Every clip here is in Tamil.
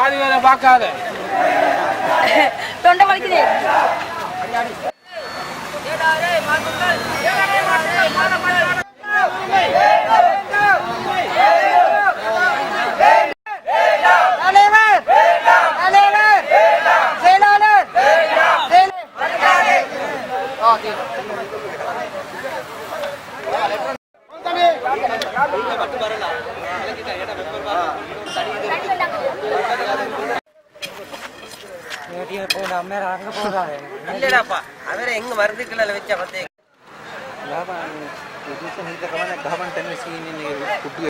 பாதி வேலை பார்க்காத தொண்டை வலிக்குது. இல்லடாப்பா அவரை எங்க மருந்துக்குள்ள வச்சா பத்தே ගහමන් තැන සීනින් කුට්ටුවේ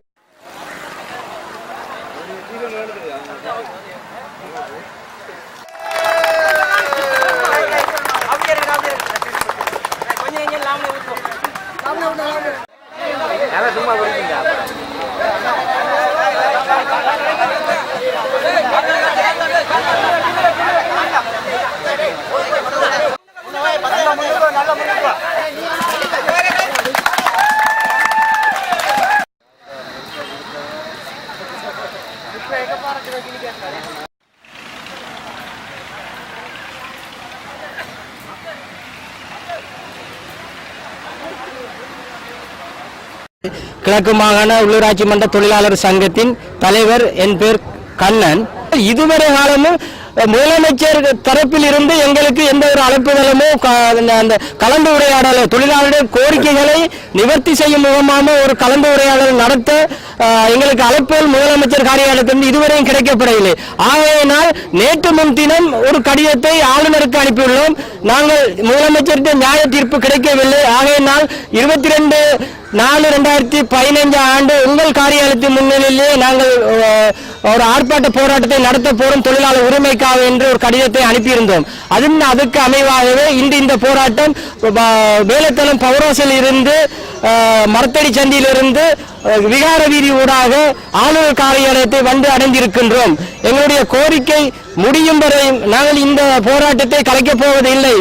கிழக்கு மாகாண உள்ளூராட்சி மன்ற தொழிலாளர் சங்கத்தின் தலைவர் என் பேர் கண்ணன். இதுவரை காலமும் முதலமைச்சர் தரப்பில் இருந்து எங்களுக்கு எந்த ஒரு அழைப்புதலமோ அந்த கலந்து உரையாடலோ தொழிலாளருடைய கோரிக்கைகளை நிவர்த்தி செய்யும் முகமாக ஒரு கலந்து உரையாடல் நடத்த எங்களுக்கு அழைப்புகள் முதலமைச்சர் காரியாலயத்திலிருந்து இதுவரையும் கிடைக்கப்படவில்லை. ஆகையினால் நேற்று முன்தினம் ஒரு கடிதத்தை ஆளுநருக்கு அனுப்பியுள்ளோம். நாங்கள் முதலமைச்சருக்கு நியாய தீர்ப்பு கிடைக்கவில்லை. ஆகையினால் 22/4/2015 ஆண்டு உங்கள் காரியாலயத்தின் முன்னிலையிலே நாங்கள் ஒரு ஆர்ப்பாட்ட போராட்டத்தை நடத்த போறோம் தொழிலாளர் உரிமைக்காக என்று ஒரு கடிதத்தை அனுப்பியிருந்தோம். அதுக்கு அமைவாகவே இந்த போராட்டம் வேலைத்தளம் பவரோசில் இருந்து மரத்தடி சந்தியிலிருந்து விகார வீதி ஊடாக ஆளுநர் காரியாலயத்தை வந்து அடைந்திருக்கின்றோம். எங்களுடைய கோரிக்கை முடியும் வரை நாங்கள் இந்த போராட்டத்தை கலைக்கப் போவதில்லை.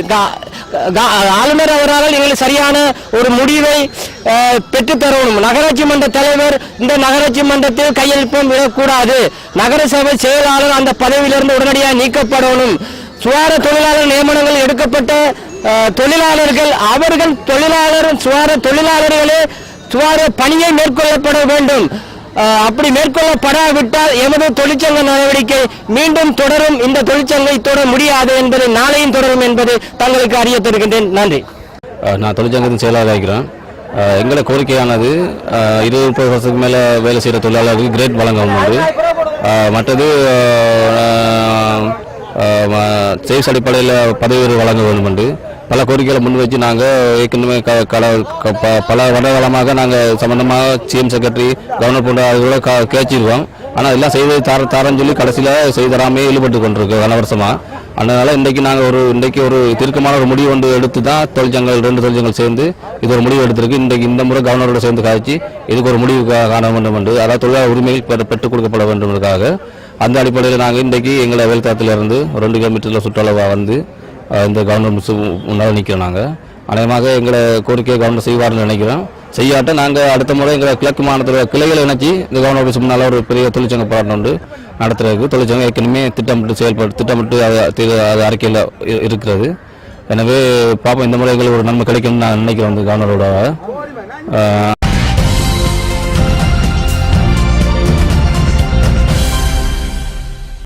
ஆளுநர் அவரால் எங்களுக்கு சரியான ஒரு முடிவை பெற்றுத்தரணும். நகராட்சி மன்ற தலைவர் இந்த நகராட்சி மன்றத்தில் கையெழுப்பும் விடக்கூடாது. நகரசபை செயலாளர் அந்த பதவியிலிருந்து உடனடியாக நீக்கப்படணும். சுகார தொழிலாளர் நியமனங்கள் எடுக்கப்பட்ட தொழிலாளர்கள் அவர்கள் சுகார தொழிலாளர்களே சுகார பணியை மேற்கொள்ளப்பட வேண்டும். அப்படி மேற்கொள்ளப்படாவிட்டால் எமது தொழிற்சங்க நடவடிக்கை மீண்டும் தொடரும். இந்த தொழிற்சங்கை தொடர முடியாது என்பதை நாளையும் தொடரும் என்பதை தங்களுக்கு அறிய தருகின்றேன். நன்றி. நான் தொழிற்சங்கத்தின் செயலாளராக இருக்கிறேன். எங்களை கோரிக்கையானது 20-30 வருஷத்துக்கு மேலே வேலை செய்கிற தொழிலாளர்களுக்கு கிரேட் வழங்கவும் உண்டு. மற்றது சேவ்ஸ் அடிப்படையில் பதவி உயர்வு வழங்க வேண்டும் என்று பல கோரிக்கைகளை முன் வச்சு நாங்கள் ஏற்கனவே பல வருடகாலமாக நாங்கள் சம்பந்தமாக சிஎம் செக்ரட்டரி கவர்னர் போன்ற அதுகளை கேச்சிருக்கோம். ஆனால் எல்லாம் செய்து தாரன்னு சொல்லி கடைசியில் செய்து தராமே ஈடுபட்டு கொண்டிருக்கோம் பல வருஷமாக. அதனால் இன்றைக்கு ஒரு தீர்க்கமான ஒரு முடிவு ஒன்று எடுத்து தான் தொழிற்சங்கங்கள் 2 தொழிற்சங்கங்கள் சேர்ந்து இது ஒரு முடிவு எடுத்திருக்கு. இந்த முறை கவர்னரோடு சேர்ந்து காய்ச்சி இதுக்கு ஒரு முடிவு காண வேண்டும் என்று, அதாவது தொழிலாளர் உரிமைகள் பெற்றுக் கொடுக்கப்பட வேண்டும் என்பதற்காக அந்த அடிப்படையில் நாங்கள் இன்றைக்கு எங்களை வேல்தாத்திலிருந்து 2 கிலோமீட்டரில் சுற்றளவாக வந்து இந்த கவர்னர் முன்னால் நிற்கிறோம். நாங்கள் அநேகமாக எங்களை கோரிக்கையை கவர்னர் செய்வார்னு நினைக்கிறோம். செய்யாட்ட நாங்கள் அடுத்த முறை எங்களை கிழக்கு மாநிலத்தில் கிளைகளை இணைச்சி இந்த கவர்னர் ஆஃபீஸ் முன்னால் ஒரு பெரிய தொழிற்சங்க போராட்டம் ஒன்று நடத்துறதுக்கு தொழிற்சங்கம் ஏற்கனவே திட்டமிட்டு அது அறிக்கையில் இருக்கிறது. எனவே பாப்போம் இந்த முறை எங்களுக்கு ஒரு நன்மை கிடைக்கும்னு நான் நினைக்கிறேன். வந்து கவர்னரோட